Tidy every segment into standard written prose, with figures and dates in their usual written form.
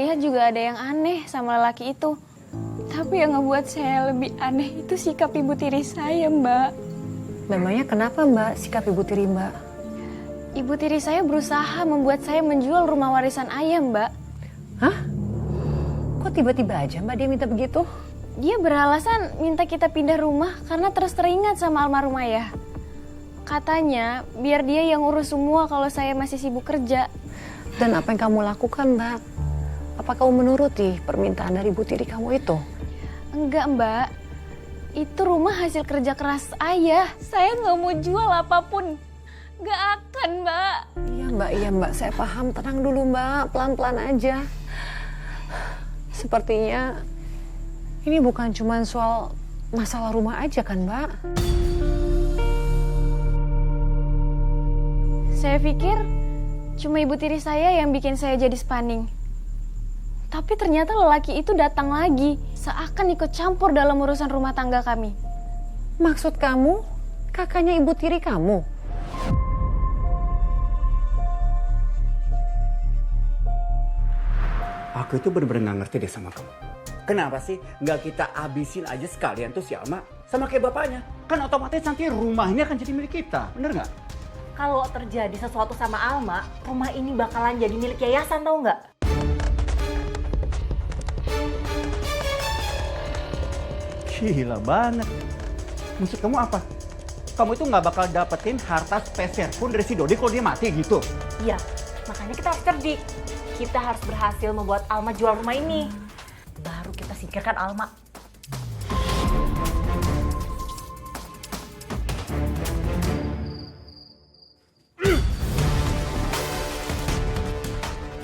lihat juga ada yang aneh sama lelaki itu. Tapi yang ngebuat saya lebih aneh itu sikap ibu tiri saya, Mbak. Memangnya kenapa Mbak sikap ibu tiri Mbak? Ibu tiri saya berusaha membuat saya menjual rumah warisan ayah, Mbak. Hah? Kok tiba-tiba aja Mbak dia minta begitu? Dia beralasan minta kita pindah rumah karena terus teringat sama almarhum ayah. Katanya biar dia yang urus semua kalau saya masih sibuk kerja. Dan apa yang kamu lakukan Mbak? Apa kamu menuruti permintaan dari ibu tiri kamu itu? Enggak, Mbak. Itu rumah hasil kerja keras ayah. Saya nggak mau jual apapun. Nggak akan, Mbak. Iya Mbak, saya paham. Tenang dulu Mbak, pelan-pelan aja. Sepertinya ini bukan cuma soal masalah rumah aja kan Mbak? Saya pikir cuma ibu tiri saya yang bikin saya jadi spaning. Tapi ternyata lelaki itu datang lagi, seakan ikut campur dalam urusan rumah tangga kami. Maksud kamu, kakaknya ibu tiri kamu? Aku itu bener-bener gak ngerti deh sama kamu. Kenapa sih nggak kita abisin aja sekalian tuh si Alma sama kayak bapaknya? Kan otomatis nanti rumah ini akan jadi milik kita, bener nggak? Kalau terjadi sesuatu sama Alma, rumah ini bakalan jadi milik yayasan, tau nggak? Gila banget. Maksud kamu apa? Kamu itu nggak bakal dapetin harta spesial pun dari si Dodi kalau dia mati gitu? Iya, makanya kita harus cerdik. Kita harus berhasil membuat Alma jual rumah ini. Baru kita singkirkan Alma.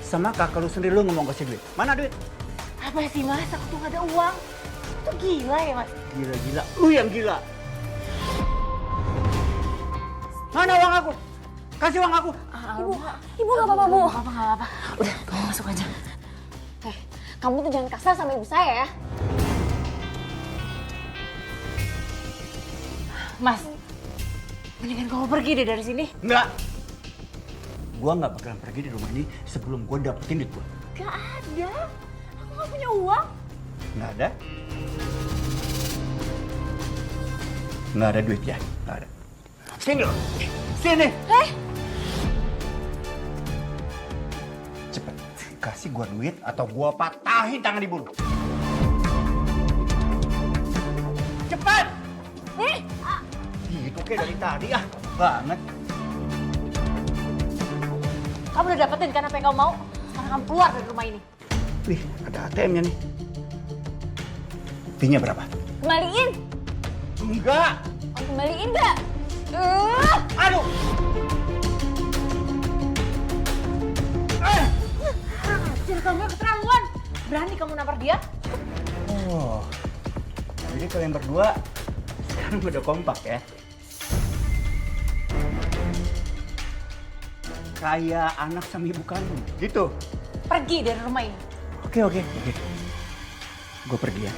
Sama kakak lu sendiri lu ngomong kasih duit. Mana duit? Apa sih mas? Aku tuh gak ada uang. Itu gila ya mas? Gila-gila. Lu yang gila. Mana uang aku? Kasih uang aku. Ibu nggak apa-apa, Bu. Gak apa-apa. Udah, kamu masuk aja. Kamu tuh jangan kasar sama ibu saya ya. Mas, mendingan kamu pergi deh dari sini. Enggak. Gua nggak bakalan pergi di rumah ini sebelum gua dapetin duit gua. Gak ada. Aku gak punya uang. Nggak ada? Nggak ada duit ya? Nggak ada. Sini loh. Sini. Cepet. Kasih gua duit atau gua patahin tangan ibu lu. Cepet. Gitu kayak dari tadi banget. Kamu udah dapetin kan apa yang kamu mau? Sekarang kamu keluar dari rumah ini. Wih, ada ATM-nya nih. Fee-nya berapa? Kembaliin. Enggak. Kembaliin nggak? Aduh. Jadi kamu keterlaluan. Berani kamu nampar dia? Oh. Jadi kalian berdua sekarang udah kompak ya? Kayak anak sama ibu kandung, gitu? Pergi dari rumah ini. Oke. Gue pergi ya.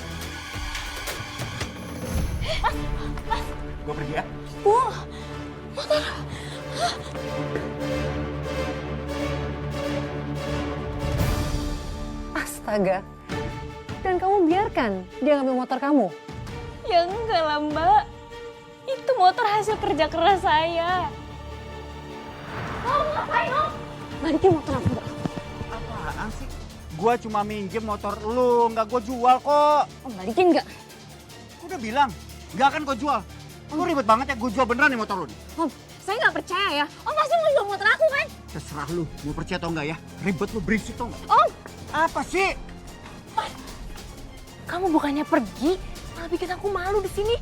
Gue pergi ya. Bu, motor. Astaga. Dan kamu biarkan dia ngambil motor kamu? Ya enggak lah, Mbak. Itu motor hasil kerja keras saya. Kamu ngapain, Om? Balikin motor aku, Mbak. Apaan sih? Gue cuma minjem motor lu, nggak gue jual kok. Om, balikin nggak? Gue udah bilang, nggak akan gue jual. Lu ribet banget ya, gue jual beneran nih motor lu nih. Om, saya nggak percaya ya. Om pasti mau jual motor aku kan? Terserah lu, mau percaya atau enggak ya. Ribet lu, berisik tau nggak? Om, Apa sih? Kamu bukannya pergi, malah bikin aku malu di sini.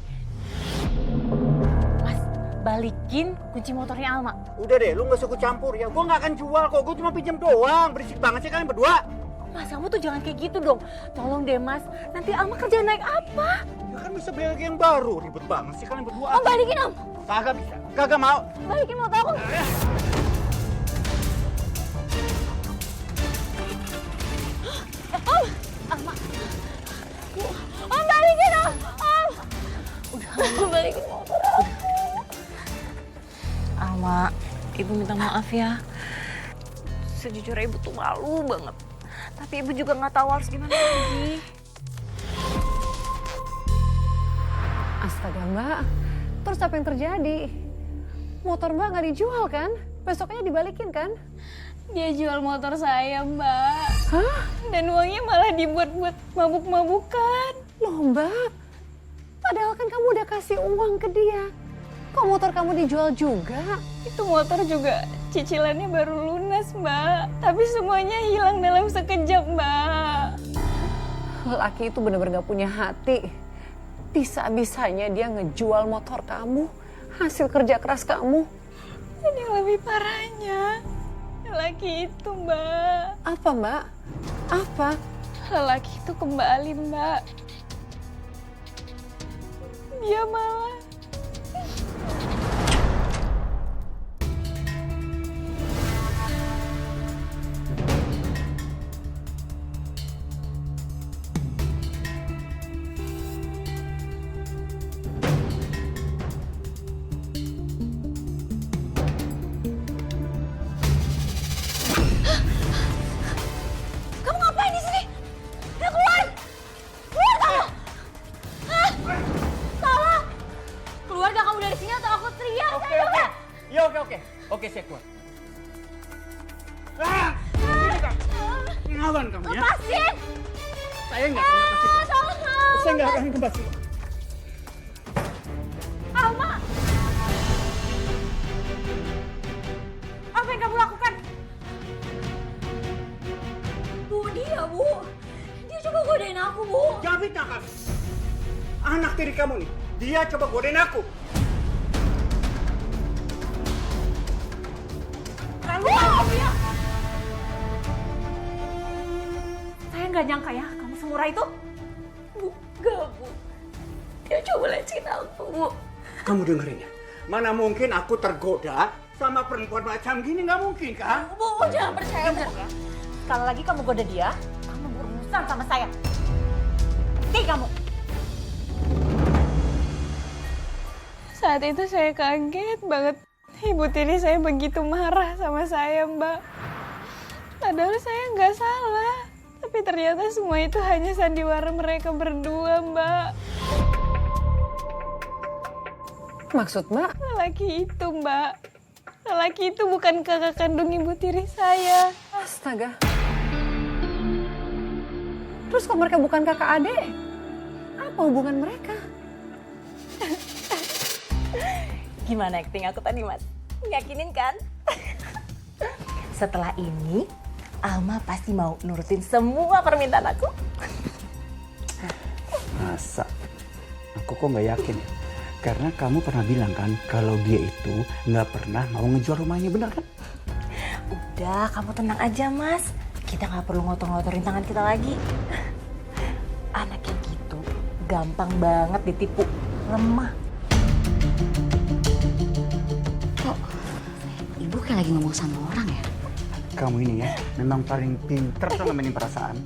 Mas, balikin kunci motornya Alma. Udah deh, lu gak usah ikut campur ya. Gue gak akan jual kok, gue cuma pinjam doang. Berisik banget sih kalian berdua. Mas, kamu tuh jangan kayak gitu dong. Tolong deh, Mas. Nanti Alma kerja naik apa? Ya kan bisa beli lagi yang baru. Ribet banget sih kalian berdua. Om balikin Om. Kagak bisa, kagak mau. Balikin motor aku. Om, Alma. Om balikin Om. Om. Udah, balikin motor aku. Alma, Ibu minta maaf ya. Sejujurnya Ibu tuh malu banget. Tapi ibu juga nggak tahu harus gimana lagi. Astaga Mbak, terus apa yang terjadi? Motor Mbak nggak dijual kan? Besoknya dibalikin kan? Dia jual motor saya, Mbak. Hah? Dan uangnya malah dibuat buat mabuk-mabukan. Loh Mbak, padahal kan kamu udah kasih uang ke dia. Kok motor kamu dijual juga? Itu motor juga cicilannya baru lunas, Mbak. Tapi semuanya hilang dalam sekejap, Mbak. Laki itu bener-bener gak punya hati. Bisa-bisanya dia ngejual motor kamu, hasil kerja keras kamu. Dan yang lebih parahnya, lelaki itu, Mbak. Apa Mbak? Apa? Lelaki itu kembali, Mbak. Dia malah Kamu ngapain di sini? Udah keluar! Keluar kamu! Hah? Salah! Keluar gak kamu dari sini atau aku teriak? Oke, oke. Ya, oke. Oke, saya keluar. Ini kamu. Ngelawan kamu ya. Lepasin! Saya nggak akan lepasin. Tolong! Saya nggak akan lepasin. Alma! Apa yang kamu lakukan? Bu, dia, Bu. Dia coba godain aku, Bu. Jangan fitnah kamu. Anak tiri kamu nih, dia coba godain aku. Lalu ya. Saya nggak nyangka ya kamu semurah itu. Bu, enggak, Bu. Dia coba lecin aku, Bu. Kamu dengerin ya. Mana mungkin aku tergoda sama perempuan macam gini, nggak mungkin kan? Bu, jangan percaya, Bu. Sekali lagi kamu goda dia, kamu berurusan sama saya. Oke kamu. Saat itu saya kaget banget. Ibu tiri saya begitu marah sama saya, Mbak. Padahal saya nggak salah. Tapi ternyata semua itu hanya sandiwara mereka berdua, Mbak. Maksud Mbak? Lelaki itu, Mbak. Lelaki itu bukan kakak kandung ibu tiri saya. Astaga. Terus kok mereka bukan kakak adik? Apa hubungan mereka? Gimana acting aku tadi, Mas? Yakinin kan? Setelah ini, Alma pasti mau nurutin semua permintaan aku. Masa? Aku kok nggak yakin ya? Karena kamu pernah bilang kan kalau dia itu nggak pernah mau ngejual rumahnya, benar kan? Udah, kamu tenang aja, Mas. Kita nggak perlu ngotor-ngotorin tangan kita lagi. Anak yang gitu gampang banget ditipu, lemah. Kok ibu kayak lagi ngomong sama orang ya? Kamu ini ya memang paling pinter tuh ngamainin perasaan.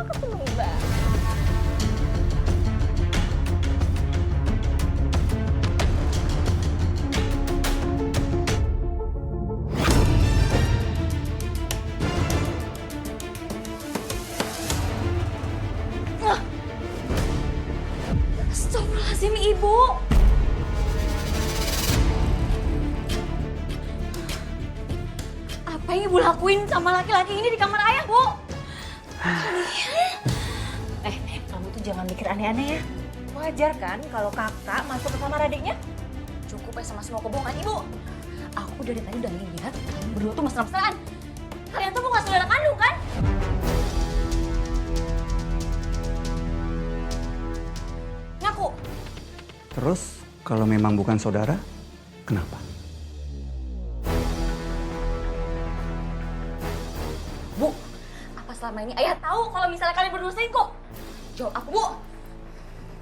Aku seneng banget. Astagfirullahaladzim ibu. Apa yang ibu lakuin sama laki-laki ini di kamar ayah, Bu? Kamu tuh jangan mikir aneh-aneh ya. Wajar kan kalau kakak masuk ke kamar adiknya? Cukup ya sama semua kebohongan ibu. Aku dari tadi udah lihat kalian berdua tuh mesra-mesraan. Kalian tuh bukan saudara kandung kan? Ngaku. Terus kalau memang bukan saudara, kenapa? Bu, apa selama ini ayah tahu kalau misalnya kalian berdua selingkuh? Jawab aku, Bu.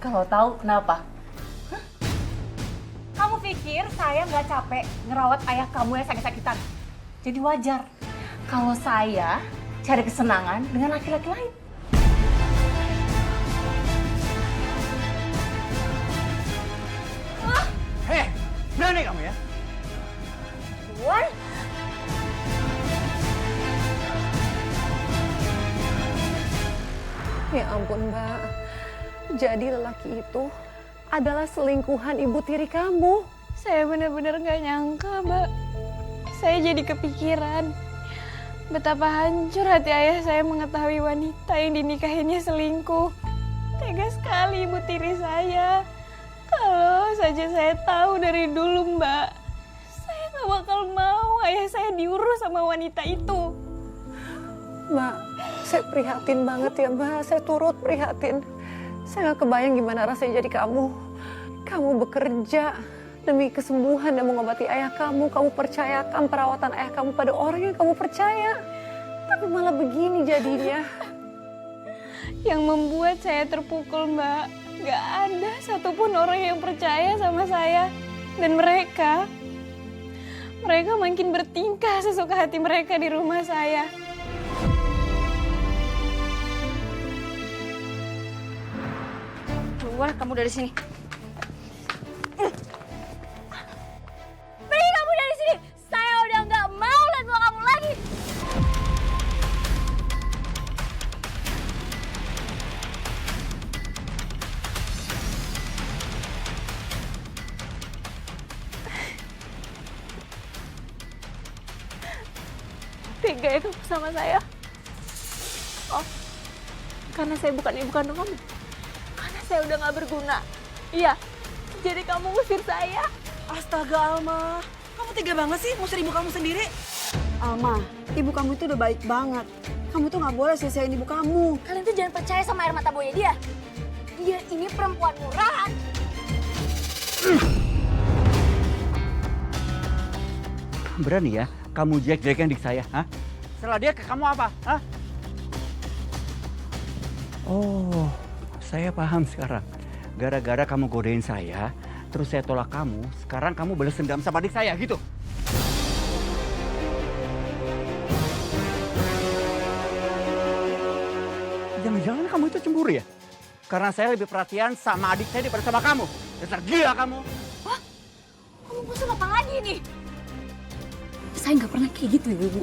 Kalau tahu kenapa? Hah? Kamu pikir saya nggak capek ngerawat ayah kamu yang sakit-sakitan? Jadi wajar kalau saya cari kesenangan dengan laki-laki lain. Hei, berani kamu ya? Wan, Ya ampun Mbak, jadi lelaki itu adalah selingkuhan ibu tiri kamu. Saya benar-benar gak nyangka, Mbak. Saya jadi kepikiran betapa hancur hati ayah saya mengetahui wanita yang dinikahinya selingkuh. Tega sekali ibu tiri saya. Kalau saja saya tahu dari dulu, Mbak, saya gak bakal mau ayah saya diurus sama wanita itu. Mbak, saya prihatin banget ya Mbak, saya turut prihatin. Saya gak kebayang gimana rasanya jadi kamu. Kamu bekerja demi kesembuhan dan mengobati ayah kamu. Kamu percayakan perawatan ayah kamu pada orang yang kamu percaya. Tapi malah begini jadinya. Yang membuat saya terpukul, Mbak, gak ada satupun orang yang percaya sama saya. Dan mereka makin bertingkah sesuka hati mereka di rumah saya. Keluar kamu dari sini. Pergi kamu dari sini. Saya udah nggak mau lihat muka kamu lagi. Tega ya kamu sama saya? Oh, karena saya bukan ibu kandung kamu? Karena saya udah gak berguna? Iya, jadi kamu ngusir saya? Astaga Alma, kamu tega banget sih ngusir ibu kamu sendiri. Alma, ibu kamu itu udah baik banget. Kamu tuh gak boleh sia-siain ibu kamu. Kalian tuh jangan percaya sama air mata buaya dia. Dia ini perempuan murahan. Berani ya kamu jelek-jelekin dik saya, hah? Setelah dia ke kamu apa, hah? Oh, saya paham sekarang. Gara-gara kamu godain saya, terus saya tolak kamu, sekarang kamu balas dendam sama adik saya, gitu? Jangan-jangan kamu itu cemburu ya? Karena saya lebih perhatian sama adik saya daripada sama kamu. Dasar gila kamu. Kamu musuh apa lagi nih? Saya nggak pernah kayak gitu, Ibu.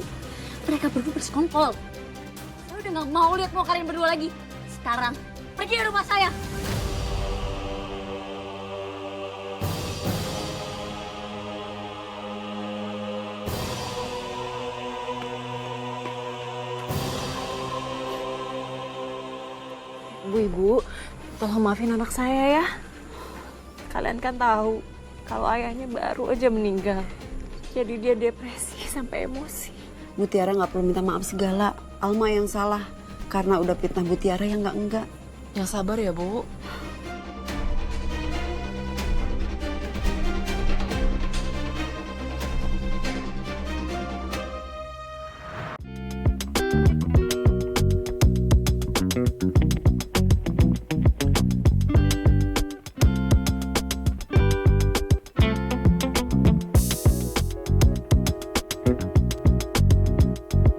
Mereka berdua bersekongkol. Saya udah nggak mau lihat muka kalian berdua lagi. Sekarang, pergi dari rumah saya. Ibu, tolong maafin anak saya ya. Kalian kan tahu kalau ayahnya baru aja meninggal. Jadi dia depresi sampai emosi. Bu Tiara gak perlu minta maaf segala. Alma yang salah. Karena udah fitnah Bu Tiara yang enggak. Yang sabar ya, Bu.